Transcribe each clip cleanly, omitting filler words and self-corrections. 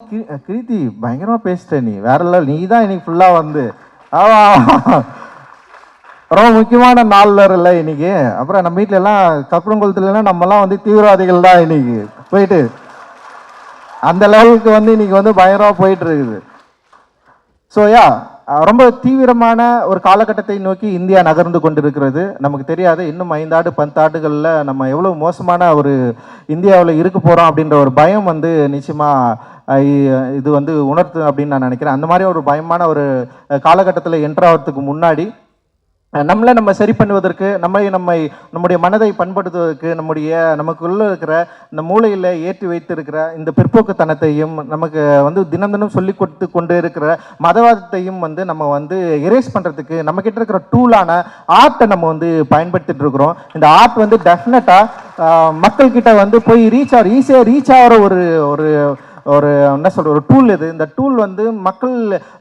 கிருதி பயங்கரமா பேசிட்ட நீ வேற நீ தான் இன்னைக்கு ஃபுல்லா வந்து ஆமா ரொம்ப முக்கியமான நாள்ல இல்லை இன்னைக்கு. அப்புறம் நம்ம வீட்டுல எல்லாம் கப்பரங்குளத்துல நம்ம எல்லாம் வந்து தீவிரவாதிகள் தான் இன்னைக்கு போயிட்டு அந்த லெவலுக்கு வந்து இன்னைக்கு வந்து பயங்கரமா போயிட்டு இருக்குது. ஸோ ரொம்ப தீவிரமான ஒரு காலகட்டத்தை நோக்கி இந்தியா நகர்ந்து கொண்டிருக்கிறது. நமக்கு தெரியாது இன்னும் 5 ஆண்டு 10 ஆண்டுகளில் நம்ம எவ்வளோ மோசமான ஒரு இந்தியாவில் இருக்க போகிறோம் அப்படின்ற ஒரு பயம் வந்து நிச்சயமாக இது வந்து உணர்த்து அப்படின்னு நான் நினைக்கிறேன். அந்த மாதிரி ஒரு பயமான ஒரு காலகட்டத்தில் என்ட்ராகிறதுக்கு முன்னாடி நம்ம சரி பண்ணுவதற்கு நம்முடைய மனதை பண்படுத்துவதற்கு நமக்குள்ள இருக்கிற இந்த மூளையில் ஏற்றி வைத்திருக்கிற இந்த பிற்போக்குத்தனத்தையும் நமக்கு வந்து தினம் தினம் சொல்லி கொடுத்து கொண்டு இருக்கிற மதவாதத்தையும் வந்து நம்ம வந்து எரேஸ் பண்ணுறதுக்கு நம்மக்கிட்ட இருக்கிற டூலான ஆர்ட்டை நம்ம வந்து பயன்படுத்திட்டு இருக்கிறோம். இந்த ஆர்ட் வந்து டெஃபினட்டாக மக்கள்கிட்ட வந்து போய் ஈஸியாக ரீச் ஆகிற ஒரு என்ன சொல்ற ஒரு டூல் இது. இந்த டூல் வந்து மக்கள்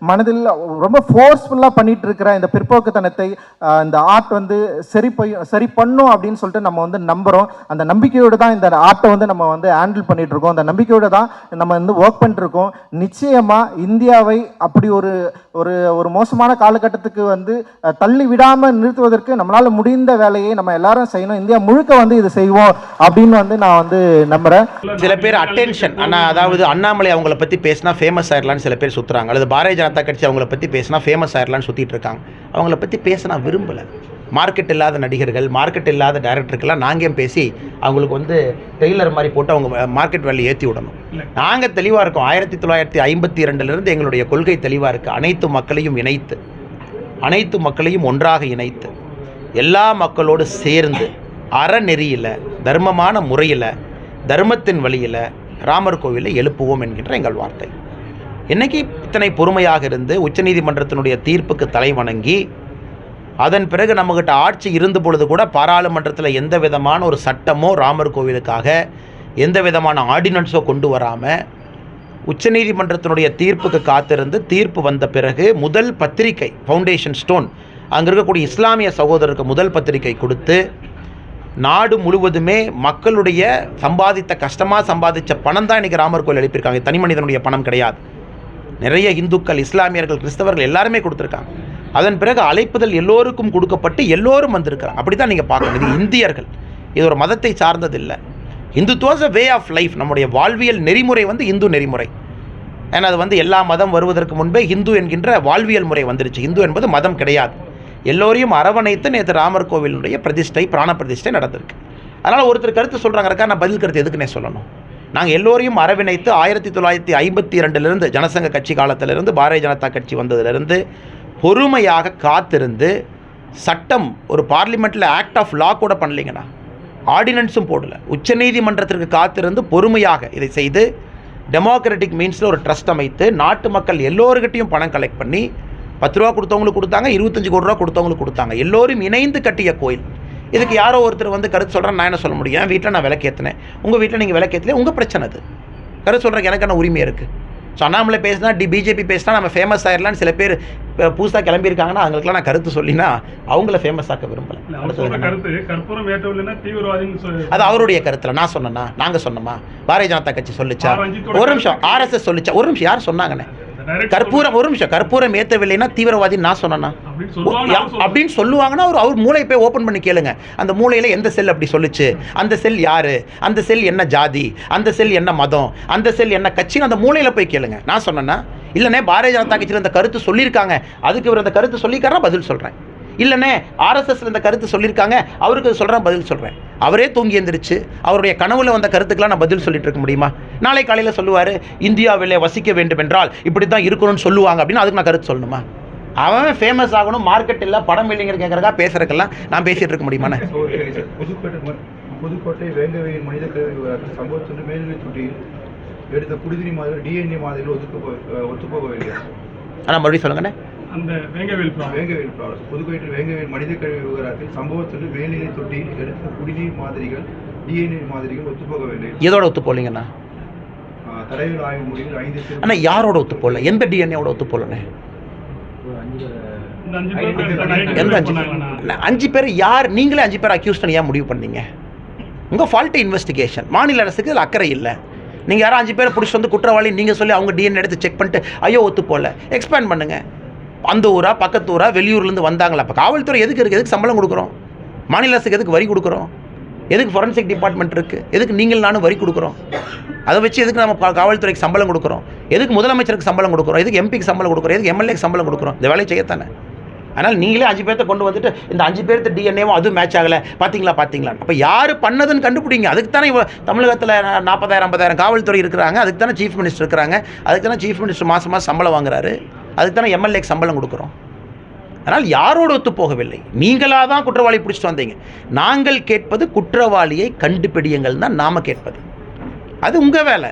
மனதில் ரொம்ப ஃபோர்ஸ்ஃபுல்லாக பண்ணிட்டு இருக்கிற இந்த பிற்போக்குத்தனத்தை இந்த ஆர்ட் வந்து சரி பண்ணும் அப்படின்னு சொல்லிட்டு நம்ம வந்து நம்புகிறோம். அந்த நம்பிக்கையோடு தான் இந்த ஆர்ட்டை வந்து நம்ம வந்து ஹேண்டில் பண்ணிட்டு இருக்கோம். அந்த நம்பிக்கையோடு தான் நம்ம வந்து ஒர்க் பண்ணிட்டு இருக்கோம். நிச்சயமாக இந்தியாவை அப்படி ஒரு மோசமான காலகட்டத்துக்கு வந்து தள்ளி விடாமல் நிறுத்துவதற்கு நம்மளால் முடிந்த வேலையை நம்ம எல்லாரும் செய்யணும். இந்தியா முழுக்க வந்து இது செய்வோம் அப்படின்னு வந்து நான் வந்து நம்புகிறேன். சில பேர் அட்டென்ஷன் அதாவது அண்ணாமலை அவங்கள பற்றி பேசினா ஃபேமஸ் ஆயிடலான்னு சில பேர் சுற்றுறாங்க, அல்லது பாரதிய ஜனதா கட்சி அவங்கள பற்றி பேசினா ஃபேமஸ் ஆயிடலான்னு சுற்றிட்டு இருக்காங்க. அவங்கள பற்றி பேச நான் விரும்பலை. மார்க்கெட் இல்லாத நடிகர்கள், மார்க்கெட் இல்லாத டைரக்டருக்கெல்லாம் நாங்கள் பேசி அவங்களுக்கு வந்து டெய்லர் மாதிரி போட்டு அவங்க மார்க்கெட் வேலையை ஏற்றி விடணும். நாங்கள் தெளிவாக இருக்கோம். 1952 எங்களுடைய கொள்கை தெளிவாக இருக்குது. அனைத்து மக்களையும் இணைத்து, அனைத்து மக்களையும் ஒன்றாக இணைத்து, எல்லா மக்களோடு சேர்ந்து அறநெறியில் தர்மமான முறையில் தர்மத்தின் வழியில் ராமர் கோவிலை எழுப்புவோம் என்கின்ற எங்கள் வார்த்தை. இன்றைக்கி இத்தனை பொறுமையாக இருந்து உச்சநீதிமன்றத்தினுடைய தீர்ப்புக்கு தலை வணங்கி அதன் பிறகு நம்மகிட்ட ஆட்சி இருந்த பொழுது கூட பாராளுமன்றத்தில் எந்த விதமான ஒரு சட்டமோ ராமர் கோவிலுக்காக எந்த விதமான ஆர்டினன்ஸோ கொண்டு வராமல் உச்சநீதிமன்றத்தினுடைய தீர்ப்புக்கு காத்திருந்து தீர்ப்பு வந்த பிறகு முதல் பத்திரிகை ஃபவுண்டேஷன் ஸ்டோன் அங்கே இருக்கக்கூடிய இஸ்லாமிய சகோதரருக்கு முதல் பத்திரிகை கொடுத்து நாடு முழுவதுமே மக்களுடைய கஷ்டமாக சம்பாதித்த பணம் தான் இன்றைக்கி ராமர் கோயில் எழுப்பியிருக்காங்க. தனி மனிதனுடைய பணம் கிடையாது. நிறைய இந்துக்கள், இஸ்லாமியர்கள், கிறிஸ்தவர்கள் எல்லாருமே கொடுத்துருக்காங்க. அதன் பிறகு அழைப்புதல் எல்லோருக்கும் கொடுக்கப்பட்டு எல்லோரும் வந்திருக்கிறாங்க. அப்படி தான் நீங்கள் பார்க்கணும். இது இந்தியர்கள், இது ஒரு மதத்தை சார்ந்தது இல்லை. இந்துத்துவம் is a way of life. நம்முடைய வாழ்வியல் நெறிமுறை வந்து இந்து நெறிமுறை. ஏன்னா அது வந்து எல்லா மதம் வருவதற்கு முன்பே இந்து என்கின்ற வாழ்வியல் முறை வந்துருச்சு. இந்து என்பது மதம் கிடையாது. எல்லோரையும் அரவணைத்து நேற்று ராமர் கோவிலுடைய பிரதிஷ்டை, பிராண பிரதிஷ்டை நடந்திருக்கு. அதனால் ஒருத்தர் கருத்து சொல்கிறாங்கக்கா, நான் பதில் கருத்து எதுக்குன்னே சொல்லணும். நாங்கள் எல்லோரையும் அரவணைத்து 1952 ஜனசங்க கட்சி காலத்திலிருந்து பாரதிய ஜனதா கட்சி வந்ததிலிருந்து பொறுமையாக காத்திருந்து சட்டம் ஒரு பார்லிமெண்ட்டில் ஆக்ட் ஆஃப் லா கூட பண்ணலைங்கண்ணா, ஆர்டினன்ஸும் போடலை. உச்சநீதிமன்றத்திற்கு காத்திருந்து பொறுமையாக இதை செய்து டெமோக்ராட்டிக் மீன்ஸில் ஒரு ட்ரஸ்ட் அமைத்து நாட்டு மக்கள் எல்லோருக்கிட்டையும் பணம் கலெக்ட் பண்ணி 10 ரூபா கொடுத்தவங்களுக்கு கொடுத்தாங்க, 25 கோடி ரூபா கொடுத்தவங்களுக்கு கொடுத்தாங்க. எல்லோரும் இணைந்து கட்டிய கோயில். இதுக்கு யாரோ ஒருத்தர் வந்து கருத்து சொல்கிறேன், நான் என்ன சொல்ல முடியும்? என் வீட்டில் நான் விளக்கேற்றினேன், உங்கள் வீட்டில் நீங்கள் விளக்கேற்றல, உங்கள் பிரச்சனை அது. கருத்து சொல்கிறக்கு எனக்கு என்ன உரிமை இருக்குது? ஸோ அண்ணாமலை பேசினா பிஜேபி பேசினா நம்ம ஃபேமஸ் ஆயிடலான்னு சில பேர் புதுசாக கிளம்பியிருக்காங்கன்னா அவங்களுக்குலாம் நான் கருத்து சொல்லினா அவங்கள ஃபேமஸ் ஆக்க விரும்பலை. அது அவருடைய கருத்தில் நான் சொன்னேன்னா, நாங்கள் சொன்னோமா? பாரதிய ஜனதா கட்சி சொல்லிச்சா? ஒரு நிமிஷம். RSS சொல்லிச்சா? ஒரு நிமிஷம். யார் சொன்னாங்கண்ணே? கற்பூரம் ஏற்றவில்லைன்னா தீவிரவாதி நான் சொன்னேன்னா அப்படின்னு சொல்லுவாங்கன்னா அவர் மூளையை போய் ஓப்பன் பண்ணி கேளுங்க. அந்த மூளையில் எந்த செல் அப்படி சொல்லிச்சு, அந்த செல் யாரு, அந்த செல் என்ன ஜாதி, அந்த செல் என்ன மதம், அந்த செல் என்ன கட்சின்னு அந்த மூளையில் போய் கேளுங்க. நான் சொன்னேன்னா இல்லைண்ணே பாரதிய ஜனதா கட்சியில் அந்த கருத்து சொல்லியிருக்காங்க, அதுக்கு இவர் அந்த கருத்து சொல்லியிருக்காருன்னா பதில் சொல்கிறேன். இல்லைண்ணே RSSல இந்த கருத்து சொல்லியிருக்காங்க, அவருக்கு சொல்கிறேன், பதில் சொல்கிறேன். அவரே தூங்கி எழுந்திரிச்சு அவருடைய கனவுல வந்த கருத்துக்கெல்லாம் நான் பதில் சொல்லிட்டு இருக்க முடியுமா? நாளை காலையில் சொல்லுவார் இந்தியாவிலே வசிக்க வேண்டும் என்றால் இப்படி தான் இருக்கணும்னு சொல்லுவாங்க அப்படின்னு, அதுக்கு நான் கருத்து சொல்லணுமா? அவன் ஃபேமஸ் ஆகணும், மார்க்கெட் இல்லை, படம் இல்லைங்கிற கேட்குறக்கா பேசுறதுக்கெல்லாம் நான் பேசிகிட்டு இருக்க முடியுமாண்ணே? புதுக்கோட்டை வேங்கவையின் மனித கழிவு சம்பவத்தின் மேல்நிலை தொட்டியில் எடுத்த குடிநீர் மாதிரி DNA மாதிரியில் ஒத்துப்போகவில்லை. ஆனால் மறுபடியும் சொல்லுங்கண்ணே. அந்த வேங்கவேல் புதுக்கோட்டை வேங்கவேல் மனித கழிவு விவகாரத்தில் சம்பவத்தில் மேல்நிலை தொட்டியில் எடுத்த குடிநீர் மாதிரிகள் DNA மாதிரிகள் ஒத்துப்போகவில்லை. எதோட ஒத்து போகலீங்கண்ணா? தடயவியல் ஆய்வு முடிவில் 5 ஆனால் யாரோட ஒத்து போகல? எந்த DNAவோட ஒத்து போகலண்ணே? எந்த 5 பேர் யார்? நீங்களே 5 பேர் அக்யூஸ் பண்ணி ஏன் முடிவு பண்ணீங்க? உங்கள் ஃபால்ட்டு இன்வெஸ்டிகேஷன். மாநில அரசுக்கு இதில் அக்கறை இல்லை. நீங்கள் யாரும் 5 பேரை பிடிச்சி வந்து குற்றவாளி நீங்கள் சொல்லி அவங்க டிஎன்ஏ எடுத்து செக் பண்ணிட்டு ஐயோ ஒத்து போகல, எக்ஸ்பேண்ட் பண்ணுங்கள். அந்த ஊரா பக்கத்து ஊரா வெளியூர்லேருந்து வந்தாங்களா? அப்போ காவல்துறை எதுக்கு இருக்குது? எதுக்கு சம்பளம் கொடுக்குறோம்? மாநில அரசுக்கு எதுக்கு வரி கொடுக்குறோம்? எதுக்கு ஃபாரன்சிக் டிபார்ட்மெண்ட் இருக்குது? எதுக்கு நீங்கள் நானும் வரி கொடுக்குறோம்? அதை வச்சு எதுக்கு நம்ம காவல்துறைக்கு சம்பளம் கொடுக்குறோம்? எதுக்கு முதலமைச்சருக்கு சம்பளம் கொடுக்குறோம்? எதுக்கு எம்பிக்கு சம்பளம் கொடுக்குறோம்? எதுக்கு எம்எல்ஏக்கு சம்பளம் கொடுக்குறோம்? இந்த வேலையை செய்யத்தானே. அதனால் நீங்களே 5 பேர்த்த கொண்டு வந்துட்டு இந்த 5 பேர்த்து டிஎன்ஏவும் அதுவும் மேட்ச் ஆகலை, பார்த்தீங்களா? அப்போ யார் பண்ணதுன்னு கண்டுபிடிங்க. அதுக்கு தானே தமிழகத்தில் 40,000-50,000 காவல்துறை இருக்கிறாங்க. அதுக்கு தானே சீஃப் மினிஸ்டர் இருக்கிறாங்க. அதுக்கு தானே சீஃப் மினிஸ்டர் மாதம் சம்பளம் வாங்குறாரு. அதுக்கு தானே எம்எல்ஏக்கு சம்பளம் கொடுக்குறோம். அதனால் யாரோடு ஒத்து போகவில்லை. நீங்களாக தான் குற்றவாளி பிடிச்சிட்டு வந்தீங்க. நாங்கள் கேட்பது குற்றவாளியை கண்டுபிடியுங்கள் தான் நாம் கேட்பது. அது உங்கள் வேலை.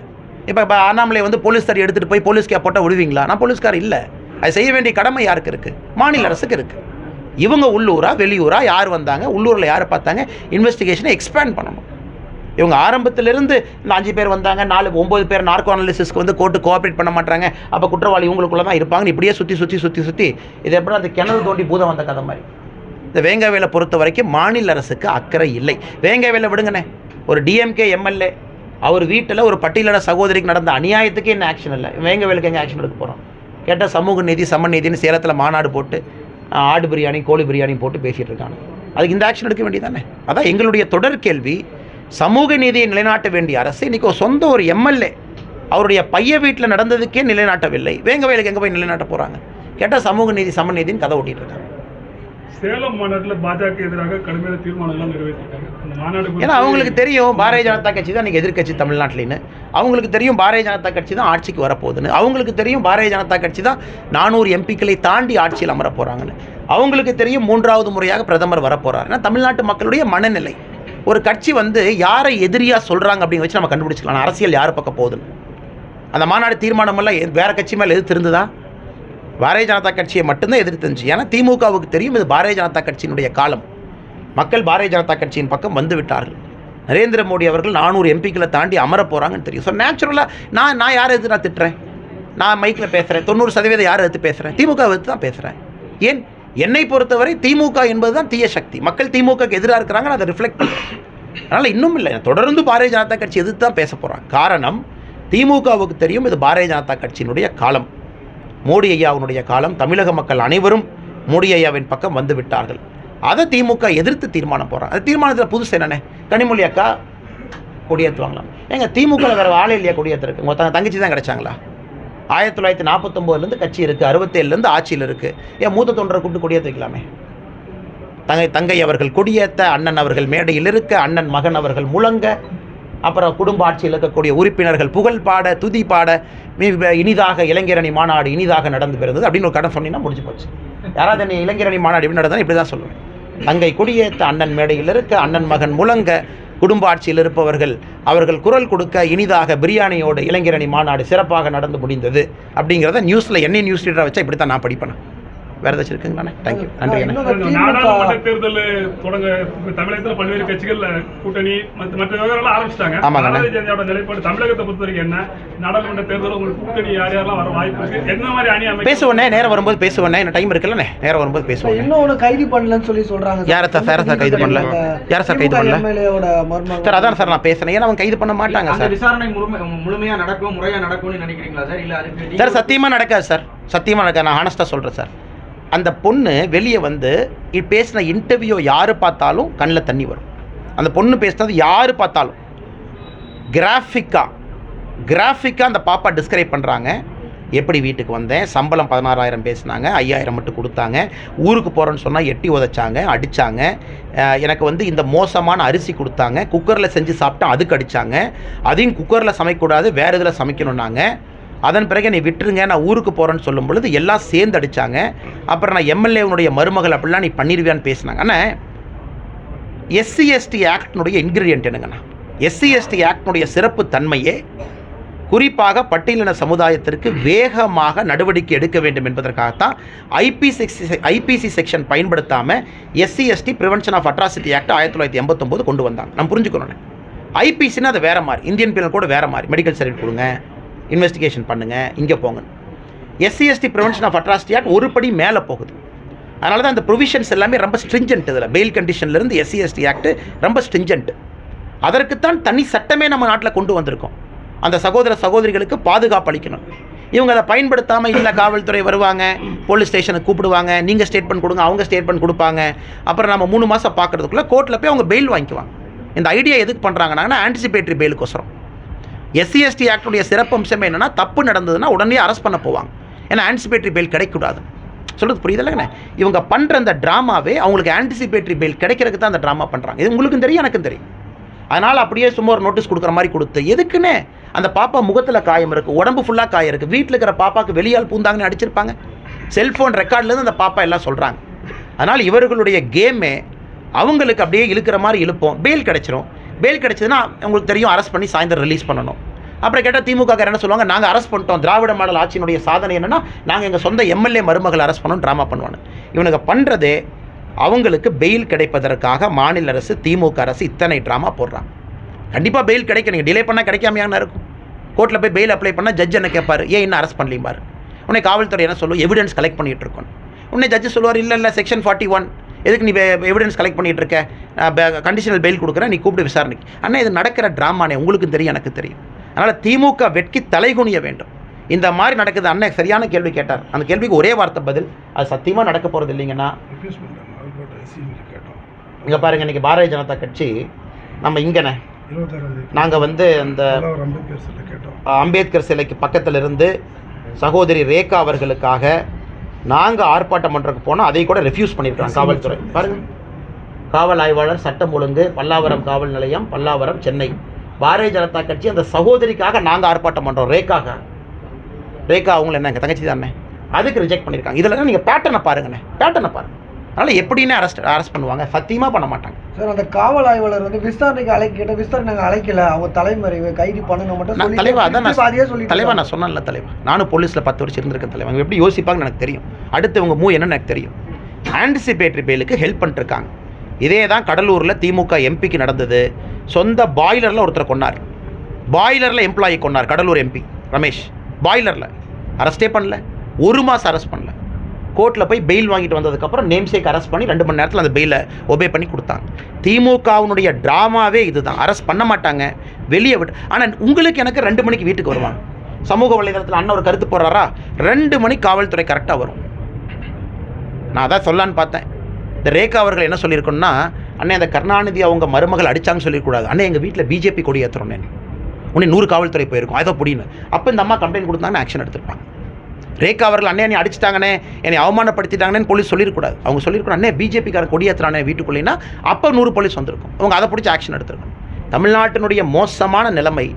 இப்போ அண்ணாமலை வந்து போலீஸ்கார் எடுத்துகிட்டு போய் போலீஸ்கார் போட்டால் விடுவீங்களா? நான் போலீஸ்கார் இல்லை. அது செய்ய வேண்டிய கடமை யாருக்கு இருக்குது? மாநில அரசுக்கு இருக்குது. இவங்க உள்ளூரா வெளியூரா யார் வந்தாங்க, உள்ளூரில் யாரை பார்த்தாங்க, இன்வெஸ்டிகேஷனை எக்ஸ்பேண்ட் பண்ணணும். இவங்க ஆரம்பத்திலிருந்து இந்த 5 பேர் வந்தாங்க, 9 பேர் நார்கோ அனாலிசிஸ்க்கு வந்து கோர்ட்டு கோஆப்ரேட் பண்ண மாட்டாங்க, அப்போ குற்றவாளி இவங்களுக்குள்ளே தான் இருப்பாங்கன்னு இப்படியே சுற்றி இது எப்படி அந்த கிணறு தோண்டி பூதம் வந்த கதை மாதிரி. இந்த வேங்கவேலை பொறுத்த வரைக்கும் மாநில அரசுக்கு அக்கறை இல்லை. வேங்கவேலை விடுங்கண்ணே, ஒரு டிஎம்கே எம்எல்ஏ அவர் வீட்டில் ஒரு பட்டியலின சகோதரிக்கு நடந்த அநியாயத்துக்கு என்ன ஆக்ஷன் இல்லை. வேங்கவேலுக்கு எங்கே ஆக்ஷன் எடுக்க போகிறோம்? கேட்டால் சமூக நீதி சமநீதினு சேலத்தில் மாநாடு போட்டு ஆடு பிரியாணி கோழி பிரியாணி போட்டு பேசிகிட்டு இருக்காங்க. அதுக்கு இந்த ஆக்ஷன் எடுக்க வேண்டியதானே? அதான் எங்களுடைய தொடர் கேள்வி. சமூக நீதியை நிலைநாட்ட வேண்டிய அரசு இன்றைக்கி சொந்த ஒரு எம்எல்ஏ அவருடைய பைய வீட்டில் நடந்ததுக்கே நிலைநாட்டவில்லை. வேங்கவேலுக்கு எங்கே போய் நிலைநாட்ட போகிறாங்க? கேட்டால் சமூக நீதி சமநீதினு கதை ஓட்டிகிட்டு இருக்காங்க. சேலம் மாநாட்டில் பாஜக எதிராக கடுமையான தீர்மானங்கள்லாம் நிறைவேற்றிருக்காங்க. அந்த மாநாடு ஏன்னா அவங்களுக்கு தெரியும் பாரதிய ஜனதா கட்சி தான் இன்றைக்கி எதிர்க்கட்சி தமிழ்நாட்டில்னு. அவங்களுக்கு தெரியும் பாரதிய ஜனதா கட்சி தான் ஆட்சிக்கு வரப்போகுதுன்னு. அவங்களுக்கு தெரியும் பாரதிய ஜனதா கட்சி தான் 400 எம்பிக்களை தாண்டி ஆட்சியில் அமர போகிறாங்கன்னு. அவங்களுக்கு தெரியும் 3வது முறையாக பிரதமர் வரப்போகிறார். ஏன்னா தமிழ்நாட்டு மக்களுடைய மனநிலை. ஒரு கட்சி வந்து யாரை எதிரியாக சொல்கிறாங்க அப்படின்னு வச்சு நம்ம கண்டுபிடிச்சிக்கலாம் அரசியல் யார் பக்கம் போகுதுன்னு. அந்த மாநாடு தீர்மானமெல்லாம் வேறு கட்சி மேலே எதிர்த்திருந்துதா? பாரதிய ஜனதா கட்சியை மட்டும்தான் எதிர்த்துச்சு. ஏன்னா திமுகவுக்கு தெரியும் இது பாரதிய ஜனதா கட்சியினுடைய காலம். மக்கள் பாரதிய ஜனதா கட்சியின் பக்கம் வந்து விட்டார்கள். நரேந்திர மோடி அவர்கள் 400 எம்பிக்களை தாண்டி அமர போகிறாங்கன்னு தெரியும். ஸோ நேச்சுரலாக நான் யாரை எதிர்த்து நான் திட்டுறேன்? நான் மைக்கில் பேசுகிறேன், 90% யாரை எடுத்து பேசுகிறேன்? திமுக எடுத்து தான் பேசுகிறேன். ஏன் என்னை பொறுத்தவரை திமுக என்பது தான் தீய சக்தி. மக்கள் திமுகக்கு எதிராக இருக்கிறாங்க, அதை ரிஃப்ளெக்ட் பண்ணுறேன். அதனால் இன்னும் இல்லை, தொடர்ந்து பாரதிய ஜனதா கட்சி எதிர்த்து தான் பேச போகிறாங்க. காரணம் திமுகவுக்கு தெரியும் இது பாரதிய ஜனதா கட்சியினுடைய காலம், மோடி ஐயாவினுடைய காலம். தமிழக மக்கள் அனைவரும் மோடி ஐயாவின் பக்கம் வந்து விட்டார்கள். அதை திமுக எதிர்த்து தீர்மானம் போடுறாங்க. அது தீர்மானத்தில் புதுசு என்னென்ன? கனிமொழி அக்கா கொடியேற்றுவாங்களாம். எங்கள் திமுகவில் வேறு ஆளே இல்லையா கொடியேற்றுருக்கு? உங்கள் தங்கச்சி தான் கிடைச்சாங்களா? 1949 கட்சி இருக்குது, 67 ஆட்சியில் இருக்குது. ஏன் மூத்த தொண்டரை கூப்பிட்டு கொடியேற்ற வைக்கலாமே? தங்கை அவர்கள் கொடியேற்ற, அண்ணன் அவர்கள் மேடையில் இருக்க, அண்ணன் மகன் அவர்கள் முழங்க, அப்புறம் குடும்ப ஆட்சியில் இருக்கக்கூடிய உறுப்பினர்கள் புகழ் பாட துதி பாட இனிதாக இளைஞரணி மாநாடு இனிதாக நடந்து பிறந்தது அப்படின்னு ஒரு கடன் சொன்னீங்கன்னா முடிஞ்சு போச்சு. யாராவது என்ன இளைஞரணி மாநாடு எப்படி நடந்தாலும் இப்படி தான் சொல்லுவேன். தங்கை கொடியேற்ற, அண்ணன் மேடையில் இருக்க, அண்ணன் மகன் முழங்க, குடும்ப ஆட்சியில் இருப்பவர்கள் அவர்கள் குரல் கொடுக்க, இனிதாக பிரியாணியோடு இளைஞரணி மாநாடு சிறப்பாக நடந்து முடிந்தது அப்படிங்கிறத நியூஸில் என்ன நியூஸ் ரீடராக வச்சா இப்படி தான் நான் படிப்பேன். வேறு ஏதாச்சும் இருக்குங்கண்ணா? தேங்க்யூ, நன்றி. நாடாளுமன்ற தேர்தல் தொடங்க தமிழகத்தில் பல்வேறு கட்சிகள் கூட்டணி மற்ற விவகாரம் ஆரம்பிச்சிட்டாங்க. நிலைப்பாடு தமிழகத்தை பொறுத்த வரைக்கும் என்ன? நாடாளுமன்ற தேர்தல் உங்களுக்கு கூட்டணி யார் யாரெல்லாம் வர வாய்ப்பு இருக்கு? என்ன மாதிரி அணி அமைப்பு? பேசுவேன்னே, நேரம் வரும்போது பேசுவேன்னே. என்ன டைம் இருக்குல்லண்ணே, நேரம் வரும்போது பேசுவேன். இன்னொன்று கைது பண்ணலன்னு சொல்லி சொல்றாங்க. யாரை சார் கைது பண்ணல? யாரை சார் கைது பண்ணல? சார் அதான் சார் நான் பேசுறேன். ஏன்னா அவங்க கைது பண்ண மாட்டாங்க சார். விசாரணை முழுமையா நடக்கும், முறையா நடக்கும்னு நினைக்கிறீங்களா சார்? இல்ல அதுக்கு சார் சத்தியமா நடக்காது சார், சத்தியமா நடக்காது. நான் ஹானஸ்டா சொல்றேன் சார். அந்த பொண்ணு வெளியே வந்து பேசின இன்டர்வியூ யார் பார்த்தாலும் கண்ணில் தண்ணி வரும். அந்த பொண்ணு பேசினது யார் பார்த்தாலும் கிராஃபிக்காக அந்த பாப்பா டிஸ்கிரைப் பண்ணுறாங்க. எப்படி வீட்டுக்கு வந்தேன், சம்பளம் 16,000 பேசினாங்க, 5,000 மட்டும் கொடுத்தாங்க, ஊருக்கு போகிறேன்னு சொன்னால் எட்டி உதைச்சாங்க, அடித்தாங்க, எனக்கு வந்து இந்த மோசமான அரிசி கொடுத்தாங்க, குக்கரில் செஞ்சு சாப்பிட்டா அதுக்கு அடித்தாங்க, அதையும் குக்கரில் சமைக்கக்கூடாது வேறு இதில் சமைக்கணுன்னாங்க, அதன் பிறகு நீ விட்டுருங்க நான் ஊருக்கு போகிறேன்னு சொல்லும் பொழுது எல்லாம் சேர்ந்து அடித்தாங்க, அப்புறம் நான் எம்எல்ஏனுடைய மருமகள் அப்படிலாம் நீ பண்ணிடுவியான்னு பேசினாங்க. ஆனால் SC/ST ஆக்டினுடைய இன்க்ரீடியன்ட் என்னங்கண்ணா? SC/ST ஆக்டினுடைய சிறப்பு தன்மையே குறிப்பாக பட்டியலின சமுதாயத்திற்கு வேகமாக நடவடிக்கை எடுக்க வேண்டும் என்பதற்காகத்தான் ஐபிசி செக்ஷன் பயன்படுத்தாமல் SC/ST prevention of atrocity act 1989 கொண்டு வந்தாங்க. நம்ம புரிஞ்சுக்கணும், ஐபிசின்னா அது வேறு மாதிரி, இந்தியன் பீனல் கோட் வேறு மாதிரி, மெடிக்கல் சர்டிஃபிகேட் கொடுங்க, இன்வெஸ்டிகேஷன் பண்ணுங்கள், இங்கே போங்க. SC/ST prevention of atrocity act ஒரு படி மேலே போகுது. அதனால தான் அந்த ப்ரொவிஷன்ஸ் எல்லாமே ரொம்ப ஸ்ட்ரிஞ்சன்ட். இதில் பெயில் கண்டிஷன்லேருந்து SC/ST ஆக்ட் ரொம்ப ஸ்ட்ரிஞ்சன்ட். அதற்குத்தான் தனி சட்டமே நம்ம நாட்டில் கொண்டு வந்திருக்கோம். அந்த சகோதர சகோதரிகளுக்கு பாதுகாப்பு அளிக்கணும். இவங்க அதை பயன்படுத்தாமல் இல்லை காவல்துறை வருவாங்க, போலீஸ் ஸ்டேஷனுக்கு கூப்பிடுவாங்க, நீங்கள் ஸ்டேட்மெண்ட் கொடுங்க, அவங்க ஸ்டேட்மெண்ட் கொடுப்பாங்க, அப்புறம் நம்ம 3 மாதம் பார்க்குறதுக்குள்ளே கோர்ட்டில் போய் அவங்க பெயில் வாங்கிக்குவாங்க. இந்த ஐடியா எதுக்கு பண்ணுறாங்கன்னா ஆன்டிசிபேட்டரி பெயிலுக்கோசரம். SC/ST ஆக்டுடைய சிறப்பம்சம் என்னென்னா தப்பு நடந்ததுன்னா உடனே அரெஸ்ட் பண்ண போவாங்க. ஏன்னா ஆன்டிசிபேட்டரி பெயில் கிடைக்கக்கூடாது. சொல்கிறது புரியுதில்லைங்கண்ணே? இவங்க பண்ணுற அந்த ட்ராமாவே அவங்களுக்கு ஆன்டிசிபேட்டரி பெயில் கிடைக்கிறதுக்கு தான் அந்த ட்ராமா பண்ணுறாங்க. இது உங்களுக்கும் தெரியும், எனக்கும் தெரியும். அதனால் அப்படியே சும்மா ஒரு நோட்டீஸ் கொடுக்குற மாதிரி கொடுத்து எதுக்குன்னு அந்த பாப்பா முகத்தில் காயம் இருக்குது, உடம்பு ஃபுல்லாக காயம் இருக்குது, வீட்டில் இருக்கிற பாப்பாவுக்கு வெளியால் பூந்தாங்கன்னு அடிச்சிருப்பாங்க. செல்ஃபோன் ரெக்கார்ட்லேருந்து அந்த பாப்பா எல்லாம் சொல்கிறாங்க. அதனால் இவர்களுடைய கேமே அவங்களுக்கு அப்படியே இழுக்கிற மாதிரி இழுப்போம், பெயில் கிடச்சிரும். பெயில் கிடச்சதுன்னா உங்களுக்கு தெரியும் அரெஸ்ட் பண்ணி சாயந்தரம் ரிலீஸ் பண்ணணும். அப்புறம் கேட்டால் திமுக என்ன சொல்லுவாங்க, நாங்கள் அரெஸ்ட் பண்ணிட்டோம், திராவிட மாடல் ஆட்சியினுடைய சாதனை என்னென்னா நாங்கள் எங்கள் சொந்த MLA மருமகள் அரெஸ்ட் பண்ணோம் ட்ராமா பண்ணுவாங்க. இவனுக்கு பண்ணுறதே அவங்களுக்கு பெயில் கிடைப்பதற்காக மாநில அரசு, திமுக அரசு இத்தனை ட்ராமா போடுறாங்க. கண்டிப்பாக பெயில் கிடைக்கும், நீங்கள் டிலே பண்ணால் கிடைக்காமையான இருக்கும். கோர்ட்டில் போய் பெயில் அப்ளை பண்ணால் ஜட்ஜ் என்ன கேட்பார், ஏன் இன்னும் அரெஸ்ட் பண்ணலிம்பார். உடனே காவல்துறை என்ன சொல்லும், எவிடன்ஸ் கலெக்ட் பண்ணிகிட்டு இருக்கணும். உடனே ஜட்ஜு சொல்லுவார், இல்லை செக்ஷன் 41 எதுக்கு நீ எவிடன்ஸ் கலெக்ட் பண்ணிகிட்டு இருக்க, கண்டிஷனல் பெயில் கொடுக்குறேன், நீ கூப்பிட்டு விசாரணைக்கு. அண்ணா இது நடக்கிற ட்ராமானே உங்களுக்கும் தெரியும், எனக்கு தெரியும். அதனால் திமுக வெட்கி தலைகுனிய வேண்டும். இந்த மாதிரி நடக்குது. அண்ணன் சரியான கேள்வி கேட்டார், அந்த கேள்விக்கு ஒரே வார்த்தை பதில், அது சத்தியமாக நடக்க போகிறது இல்லைங்கன்னா. இங்கே பாருங்கள், இன்றைக்கி பாரதிய ஜனதா கட்சி நம்ம இங்கேண்ணே நாங்கள் வந்து அந்த அம்பேத்கர் சிலைக்கு பக்கத்தில் இருந்து சகோதரி ரேகா அவர்களுக்காக நாங்கள் ஆர்ப்பாட்டம் பண்ணுறதுக்கு போனால் அதை கூட ரெஃப்யூஸ் பண்ணியிருக்காங்க காவல்துறை. பாருங்கள், காவல் ஆய்வாளர், சட்டம் ஒழுங்கு, பல்லாவரம் காவல் நிலையம், பல்லாவரம், சென்னை. பாரதிய ஜனதா கட்சி அந்த சகோதரிக்காக நாங்கள் ஆர்ப்பாட்டம் பண்ணுறோம். ரேகா அவங்கள என்ன எங்கள் தங்கச்சி தானே, அதுக்கு ரிஜெக்ட் பண்ணியிருக்காங்க. இதில் நீங்கள் பேட்டர்னை பாருங்கண்ணே, பேட்டர்னை பாருங்கள். அதனால் எப்படின்னு அரெஸ்ட் பண்ணுவாங்க, சத்தியமாக பண்ண மாட்டாங்க சார். அந்த காவல் ஆய்வாளர் வந்து விசாரணைக்கு அழைக்கிட்ட விசாரணை நாங்கள் அழைக்கல, அவங்க தலைமறைவு கைது பண்ணுங்க மட்டும் தலைவா. அதான் சொல்லி தலைவா நான் சொன்னேன்ல தலைவா, நானும் போலீஸில் 10 வருஷம் இருந்திருக்கேன் தலைவா. அவங்க எப்படி யோசிப்பாங்கன்னு எனக்கு தெரியும், அடுத்து இவங்க என்னன்னு எனக்கு தெரியும். ஆன்டிசிபேட்டரி பெயிலுக்கு ஹெல்ப் பண்ணிட்டுருக்காங்க. இதே தான் கடலூரில் திமுக எம்பிக்கு நடந்தது. சொந்த பாய்லரில் ஒருத்தரை கொண்டார், பாய்லரில் எம்ப்ளாயி கொண்டார் கடலூர் MP ரமேஷ். பாய்லரில் அரெஸ்டே பண்ணல, 1 மாதம் அரெஸ்ட் பண்ணல. கோர்ட்டில் போய் பெயில் வாங்கிட்டு வந்ததுக்கப்புறம் நேம்சேக் அரெஸ்ட் பண்ணி 2 மணி நேரத்தில் அந்த பெயிலை ஒபே பண்ணி கொடுத்தாங்க. திமுகவுனுடைய ட்ராமாவே இதுதான், அரெஸ்ட் பண்ண மாட்டாங்க, வெளியே விட்டு. ஆனால் உங்களுக்கு எனக்கு 2 மணிக்கு வீட்டுக்கு வருவாங்க. சமூக வலைதளத்தில் அண்ணன் ஒரு கருத்து போடுறாரா, 2 மணிக்கு காவல்துறை கரெக்டாக வரும். நான் அதான் சொல்லலான்னு பார்த்தேன். இந்த ரேகா அவர்கள் என்ன சொல்லியிருக்கோன்னா, அண்ணே அந்த கருணாநிதி அவங்க மருமகள் அடித்தாங்கன்னு சொல்லியிருக்கூடாது, அண்ணே எங்கள் வீட்டில் BJP கொடி ஏற்றுறோன்னே, உடனே 100 காவல்துறை போயிருக்கும், அதை புடின்னு. அப்போ இந்த அம்மா கம்ப்ளைண்ட் கொடுத்தாங்கன்னு ஆக்ஷன் எடுத்திருப்பாங்க. ரேகா அவர்கள் அண்ணே என்னை அடிச்சிட்டாங்கண்ணே, என்னை அவமானப்படுத்திட்டாங்கன்னு போலீஸ் சொல்லியிருக்கூடாது. அவங்க சொல்லியிருக்கணும், அண்ணே BJP-காரன் கொடியேற்றுறானே வீட்டுக்குள்ளேன்னா, அப்போ 100 போலீஸ் வந்திருக்கும். அவங்க அதை பிடிச்சி ஆக்ஷன் எடுத்திருக்கணும். தமிழ்நாட்டினுடைய மோசமான நிலைமை,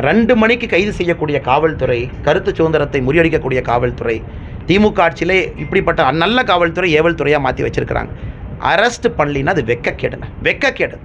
2 மணிக்கு கைது செய்யக்கூடிய காவல்துறை, கருத்து சுதந்திரத்தை முறியடிக்கக்கூடிய காவல்துறை, திமுக ஆட்சியிலே இப்படிப்பட்ட நல்ல காவல்துறை ஏவல் துறையாக மாற்றி வச்சிருக்கிறாங்க. அரெஸ்ட் பண்ணலின்னா அது வெக்கக்கேடுங்க, வெக்கக்கேடு.